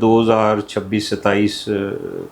2026-27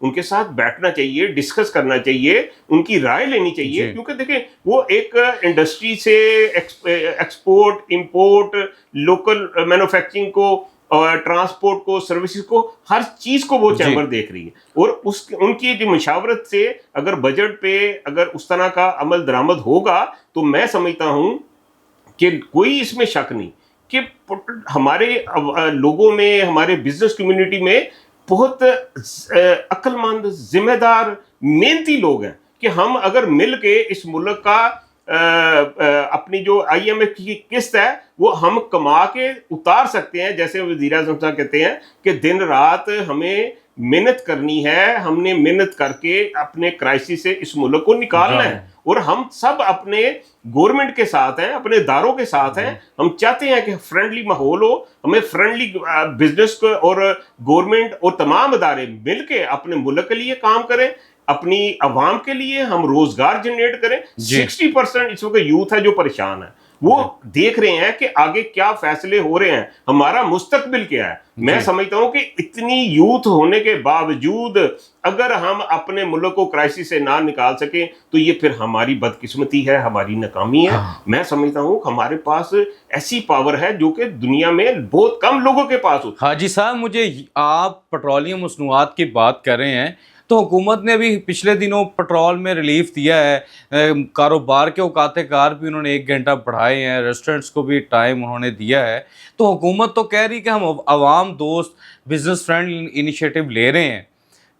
ان کے ساتھ بیٹھنا چاہیے, ڈسکس کرنا چاہیے, ان کی رائے لینی چاہیے, کیونکہ دیکھیں وہ ایک انڈسٹری سے ایکسپورٹ, امپورٹ, لوکل مینوفیکچرنگ کو, ٹرانسپورٹ کو, سروسز کو, ہر چیز کو وہ چیمبر دیکھ رہی ہے. اور ان کی جو مشاورت سے اگر بجٹ پہ اگر اس طرح کا عمل درآمد ہوگا تو میں سمجھتا ہوں کہ کوئی اس میں شک نہیں کہ ہمارے لوگوں میں, ہمارے بزنس کمیونٹی میں بہت عقل مند, ذمہ دار, محنتی لوگ ہیں کہ ہم اگر مل کے اس ملک کا اپنی جو آئی ایم ایف کی قسط ہے وہ ہم کما کے اتار سکتے ہیں. جیسے وزیر اعظم صاحب کہتے ہیں کہ دن رات ہمیں محنت کرنی ہے, ہم نے محنت کر کے اپنے کرائسس سے اس ملک کو نکالنا ہے, اور ہم سب اپنے گورنمنٹ کے ساتھ ہیں, اپنے اداروں کے ساتھ ہیں. ہم چاہتے ہیں کہ فرینڈلی ماحول ہو, ہمیں فرینڈلی بزنس کو اور گورنمنٹ اور تمام ادارے مل کے اپنے ملک کے لیے کام کریں, اپنی عوام کے لیے ہم روزگار جنریٹ کریں. 60% اس وقت یوتھ ہے جو پریشان ہے, وہ دیکھ رہے ہیں کہ آگے کیا فیصلے ہو رہے ہیں, ہمارا مستقبل کیا ہے. میں سمجھتا ہوں کہ اتنی یوتھ ہونے کے باوجود اگر ہم اپنے ملک کو کرائسس سے نہ نکال سکیں تو یہ پھر ہماری بدقسمتی ہے, ہماری ناکامی ہے. میں سمجھتا ہوں کہ ہمارے پاس ایسی پاور ہے جو کہ دنیا میں بہت کم لوگوں کے پاس ہوتی ہے. حاجی صاحب, مجھے آپ پٹرولیم مصنوعات کی بات کر رہے ہیں تو حکومت نے بھی پچھلے دنوں پٹرول میں ریلیف دیا ہے, کاروبار کے اوقات کار بھی انہوں نے 1 گھنٹہ بڑھائے ہیں, ریسٹورنٹس کو بھی ٹائم انہوں نے دیا ہے. تو حکومت تو کہہ رہی کہ ہم عوام دوست بزنس فرینڈ انیشیٹو لے رہے ہیں,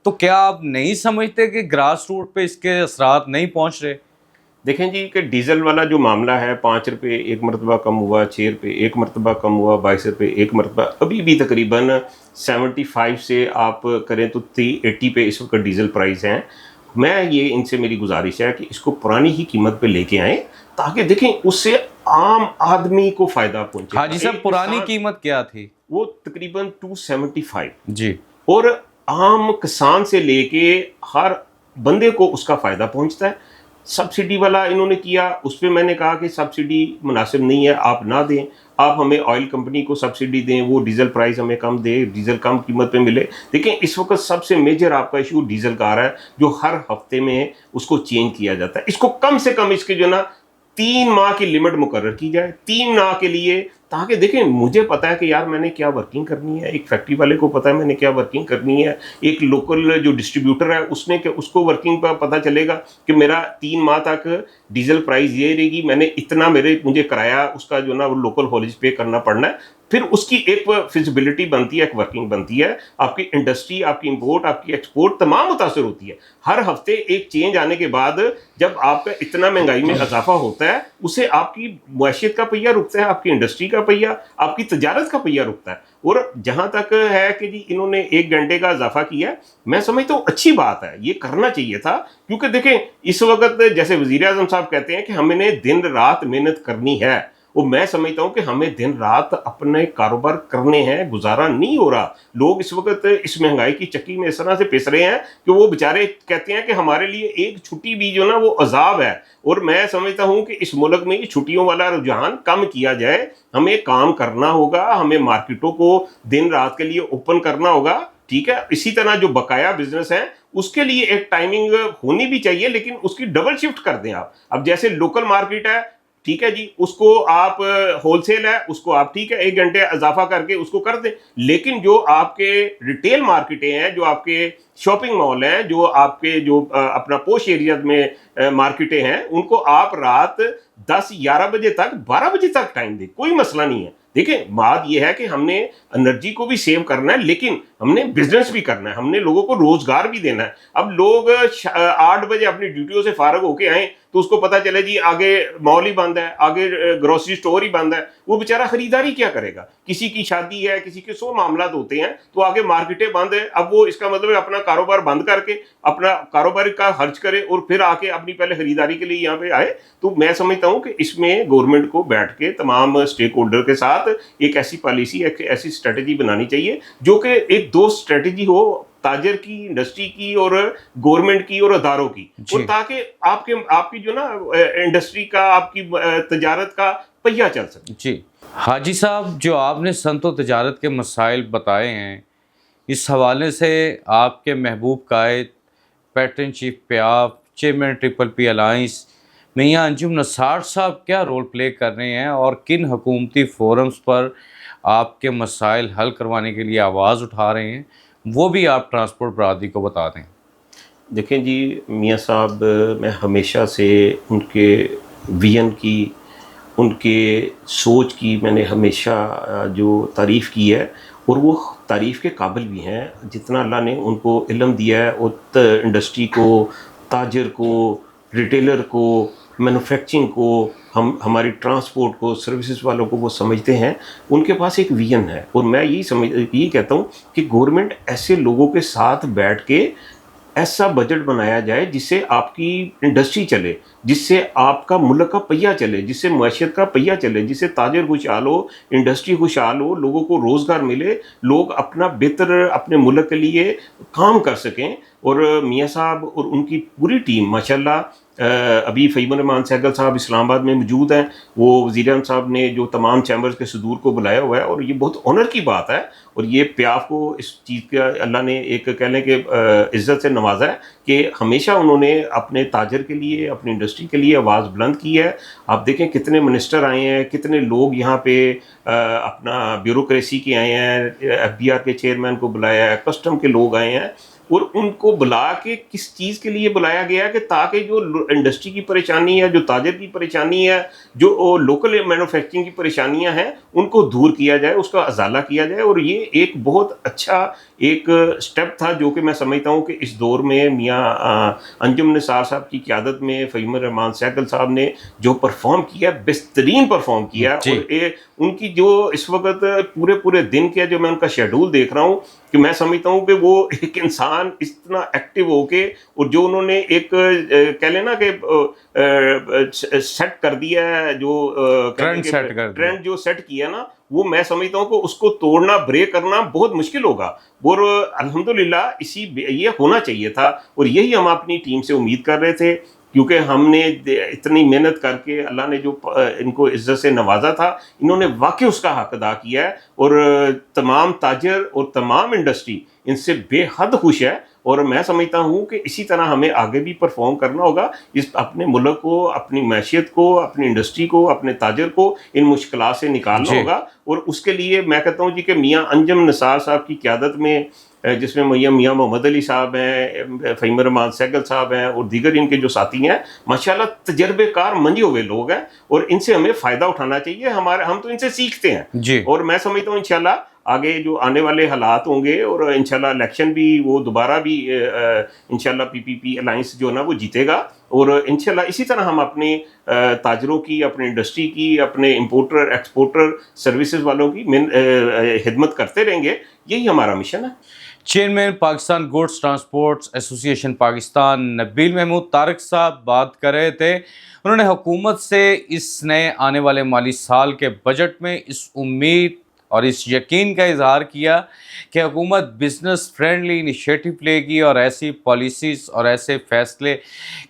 تو کیا آپ نہیں سمجھتے کہ گراس روٹ پہ اس کے اثرات نہیں پہنچ رہے؟ دیکھیں جی کہ ڈیزل والا جو معاملہ ہے 5 روپے ایک مرتبہ کم ہوا, 6 روپے ایک مرتبہ کم ہوا, 22 روپے ایک مرتبہ, ابھی بھی تقریباً 75 سے آپ کریں تو 80 پہ اس وقت ڈیزل پرائز ہیں. میں یہ ان سے میری گزارش ہے کہ اس کو پرانی ہی قیمت پہ لے کے آئیں تاکہ دیکھیں اس سے عام آدمی کو فائدہ پہنچے. حاجی صاحب, پرانی قیمت کیا تھی؟ وہ تقریباً 275. جی. اور عام کسان سے لے کے ہر بندے کو اس کا فائدہ پہنچتا ہے. سبسڈی والا انہوں نے کیا, اس پہ میں نے کہا کہ سبسڈی مناسب نہیں ہے, آپ نہ دیں, آپ ہمیں آئل کمپنی کو سبسڈی دیں, وہ ڈیزل پرائز ہمیں کم دے, ڈیزل کم قیمت پہ ملے. دیکھیں اس وقت سب سے میجر آپ کا ایشو ڈیزل کا آ رہا ہے جو ہر ہفتے میں اس کو چینج کیا جاتا ہے. اس کو کم سے کم اس کے جو نا 3 ماہ کی لمٹ مقرر کی جائے, 3 ماہ کے لیے, تاکہ دیکھیں مجھے پتا ہے کہ یار میں نے کیا ورکنگ کرنی ہے, ایک فیکٹری والے کو پتا ہے میں نے کیا ورکنگ کرنی ہے, ایک لوکل جو ڈسٹریبیوٹر ہے اس نے کہ اس کو ورکنگ کا پتا چلے گا کہ میرا 3 ماہ تک ڈیزل پرائز یہ رہے گی, میں نے اتنا مجھے کرایہ اس کا جو نا وہ لوکل ہالج پے کرنا پڑنا ہے. پھر اس کی ایک فیزیبلٹی بنتی ہے, ایک ورکنگ بنتی ہے, آپ کی انڈسٹری, آپ کی امپورٹ, آپ کی ایکسپورٹ تمام متاثر ہوتی ہے. ہر ہفتے ایک چینج آنے کے بعد جب آپ کا اتنا مہنگائی میں اضافہ ہوتا ہے اسے آپ کی معیشت کا پہیہ رکتا ہے, آپ کی انڈسٹری کا پہیہ, آپ کی تجارت کا پہیہ رکتا ہے. اور جہاں تک ہے کہ جی انہوں نے 1 گھنٹے کا اضافہ کیا, میں سمجھتا ہوں اچھی بات ہے, یہ کرنا چاہیے تھا. کیونکہ دیکھیں اس وقت جیسے وزیر اعظم صاحب کہتے ہیں کہ ہم نے دن رات محنت کرنی ہے, اور میں سمجھتا ہوں کہ ہمیں دن رات اپنے کاروبار کرنے ہیں, گزارا نہیں ہو رہا. لوگ اس وقت اس مہنگائی کی چکی میں اس طرح سے پس رہے ہیں کہ وہ بیچارے کہتے ہیں کہ ہمارے لیے ایک چھٹی بھی جو نا وہ عذاب ہے. اور میں سمجھتا ہوں کہ اس ملک میں یہ چھٹیوں والا رجحان کم کیا جائے. ہمیں کام کرنا ہوگا, ہمیں مارکیٹوں کو دن رات کے لیے اوپن کرنا ہوگا, ٹھیک ہے. اسی طرح جو بقایا بزنس ہیں اس کے لیے ایک ٹائمنگ ہونی بھی چاہیے, لیکن اس کی ڈبل شفٹ کر دیں آپ. اب جیسے لوکل مارکیٹ ہے, ٹھیک ہے جی, اس کو آپ ہول سیل ہے, اس کو آپ ٹھیک ہے 1 گھنٹے اضافہ کر کے اس کو کر دیں. لیکن جو آپ کے ریٹیل مارکیٹیں ہیں, جو آپ کے شاپنگ مال ہیں, جو آپ کے جو اپنا پوش ایریاز میں مارکیٹیں ہیں, ان کو آپ رات 10-11 بجے تک 12 بجے تک ٹائم دیں, کوئی مسئلہ نہیں ہے. دیکھیں بات یہ ہے کہ ہم نے انرجی کو بھی سیو کرنا ہے, لیکن ہم نے بزنس بھی کرنا ہے, ہم نے لوگوں کو روزگار بھی دینا ہے. اب لوگ 8 بجے اپنی ڈیوٹیوں سے فارغ ہو کے آئیں تو اس کو پتہ چلے جی آگے مال ہی بند ہے, آگے گروسری اسٹور ہی بند ہے, وہ بیچارہ خریداری کیا کرے گا؟ کسی کی شادی ہے, کسی کے 100 معاملات ہوتے ہیں, تو آگے مارکیٹیں بند ہیں. اب وہ اس کا مطلب ہے اپنا کاروبار بند کر کے اپنا کاروبار کا خرچ کرے اور پھر آ کے اپنی پہلے خریداری کے لیے یہاں پہ آئے. تو میں سمجھتا ہوں کہ اس میں گورنمنٹ کو بیٹھ کے تمام اسٹیک ہولڈر کے ساتھ ایک ایسی پالیسی, ایک ایسی اسٹریٹجی بنانی چاہیے جو کہ ایک دو اسٹریٹجی ہو, تاجر کی, انڈسٹری کی اور گورنمنٹ کی اور اداروں کی, اور تاکہ آپ کی جو نا انڈسٹری کا, آپ کی تجارت کا پہیہ چل سکے. جی حاجی صاحب, جو آپ نے صنعت و تجارت کے مسائل بتائے ہیں, اس حوالے سے آپ کے محبوب قائد پیٹرن چیف پیاف چیئرمین ٹرپل پی الائنس میاں انجم نثار صاحب کیا رول پلے کر رہے ہیں اور کن حکومتی فورمز پر آپ کے مسائل حل کروانے کے لیے آواز اٹھا رہے ہیں، وہ بھی آپ ٹرانسپورٹ برادری کو بتا دیں۔ دیکھیں جی میاں صاحب، میں ہمیشہ سے ان کے ویژن کی، ان کے سوچ کی میں نے ہمیشہ جو تعریف کی ہے، اور وہ تعریف کے قابل بھی ہیں۔ جتنا اللہ نے ان کو علم دیا ہے، وہ انڈسٹری کو، تاجر کو، ریٹیلر کو، مینوفیکچرنگ کو، ہماری ٹرانسپورٹ کو، سروسز والوں کو وہ سمجھتے ہیں۔ ان کے پاس ایک ویژن ہے، اور میں یہی کہتا ہوں کہ گورنمنٹ ایسے لوگوں کے ساتھ بیٹھ کے ایسا بجٹ بنایا جائے جس سے آپ کی انڈسٹری چلے، جس سے آپ کا ملک کا پہیہ چلے، جس سے معیشت کا پہیہ چلے، جس سے تاجر خوشحال ہو، انڈسٹری خوشحال ہو، لوگوں کو روزگار ملے، لوگ اپنا بہتر اپنے ملک کے لیے کام کر سکیں۔ اور میاں صاحب اور ان کی پوری ٹیم ماشاءاللہ، ابھی فہیم الرحمان سہگل صاحب اسلام آباد میں موجود ہیں، وہ وزیر اعظم صاحب نے جو تمام چیمبرز کے صدور کو بلایا ہوا ہے، اور یہ بہت آنر کی بات ہے۔ اور یہ پیاف کو اس چیز کا اللہ نے ایک کہہ لیں کہ عزت سے نوازا ہے کہ ہمیشہ انہوں نے اپنے تاجر کے لیے، اپنی انڈسٹری کے لیے آواز بلند کی ہے۔ آپ دیکھیں کتنے منسٹر آئے ہیں، کتنے لوگ یہاں پہ اپنا بیوروکریسی کے آئے ہیں، ایف بی آر کے چیئرمین کو بلایا ہے، کسٹم کے لوگ آئے ہیں، اور ان کو بلا کے کس چیز کے لیے بلایا گیا ہے کہ تاکہ جو انڈسٹری کی پریشانی ہے، جو تاجر کی پریشانی ہے، جو لوکل مینوفیکچرنگ کی پریشانیاں ہیں، ان کو دور کیا جائے، اس کا ازالہ کیا جائے۔ اور یہ ایک بہت اچھا ایک سٹیپ تھا جو کہ میں سمجھتا ہوں کہ اس دور میں میاں انجم نثار صاحب کی قیادت میں فہیم الرحمان سہگل صاحب نے جو پرفارم کیا، بہترین پرفارم کیا۔ اور ان کی جو اس وقت پورے دن کے جو میں ان کا شیڈول دیکھ رہا ہوں، کہ میں سمجھتا ہوں کہ وہ ایک انسان اتنا ایکٹیو ہو کے، اور جو انہوں نے ایک کہہ لینا کہ سیٹ کر دیا ہے، جو ٹرینڈ جو سیٹ کیا نا، وہ میں سمجھتا ہوں کہ اس کو توڑنا، بریک کرنا بہت مشکل ہوگا۔ اور الحمدللہ یہ ہونا چاہیے تھا، اور یہی ہم اپنی ٹیم سے امید کر رہے تھے، کیونکہ ہم نے اتنی محنت کر کے اللہ نے جو ان کو عزت سے نوازا تھا، انہوں نے واقعی اس کا حق ادا کیا ہے۔ اور تمام تاجر اور تمام انڈسٹری ان سے بے حد خوش ہے، اور میں سمجھتا ہوں کہ اسی طرح ہمیں آگے بھی پرفارم کرنا ہوگا، اپنے ملک کو، اپنی معیشت کو، اپنی انڈسٹری کو، اپنے تاجر کو ان مشکلات سے نکالنا ہوگا۔ اور اس کے لیے میں کہتا ہوں جی کہ میاں انجم نثار صاحب کی قیادت میں، جس میں میاں محمد علی صاحب ہیں، فہیم الرحمان سہگل صاحب ہیں، اور دیگر ان کے جو ساتھی ہیں، ماشاءاللہ تجربے کار منجے ہوئے لوگ ہیں، اور ان سے ہمیں فائدہ اٹھانا چاہیے۔ ہم تو ان سے سیکھتے ہیں، اور میں سمجھتا ہوں انشاءاللہ آگے جو آنے والے حالات ہوں گے، اور انشاءاللہ الیکشن بھی وہ دوبارہ بھی انشاءاللہ پی الائنس جو ہے نا وہ جیتے گا، اور انشاءاللہ اسی طرح ہم اپنے تاجروں کی، اپنے انڈسٹری کی، اپنے امپورٹر ایکسپورٹر سروسز والوں کی خدمت کرتے رہیں گے۔ یہی ہمارا مشن ہے۔ چیئرمین پاکستان گوڈز ٹرانسپورٹس ایسوسی ایشن پاکستان نبیل محمود طارق صاحب بات کر رہے تھے۔ انہوں نے حکومت سے اس نئے آنے والے مالی سال کے بجٹ میں اس امید اور اس یقین کا اظہار کیا کہ حکومت بزنس فرینڈلی انیشیٹو لے گی، اور ایسی پالیسیز اور ایسے فیصلے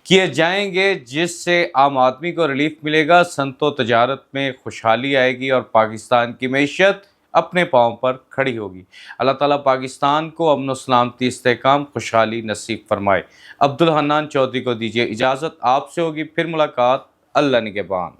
کیے جائیں گے جس سے عام آدمی کو ریلیف ملے گا، صنعت و تجارت میں خوشحالی آئے گی، اور پاکستان کی معیشت اپنے پاؤں پر کھڑی ہوگی۔ اللہ تعالیٰ پاکستان کو امن و سلامتی، استحکام، خوشحالی نصیب فرمائے۔ عبدالحنان چودھری کو دیجیے اجازت، آپ سے ہوگی پھر ملاقات۔ اللہ نگہبان۔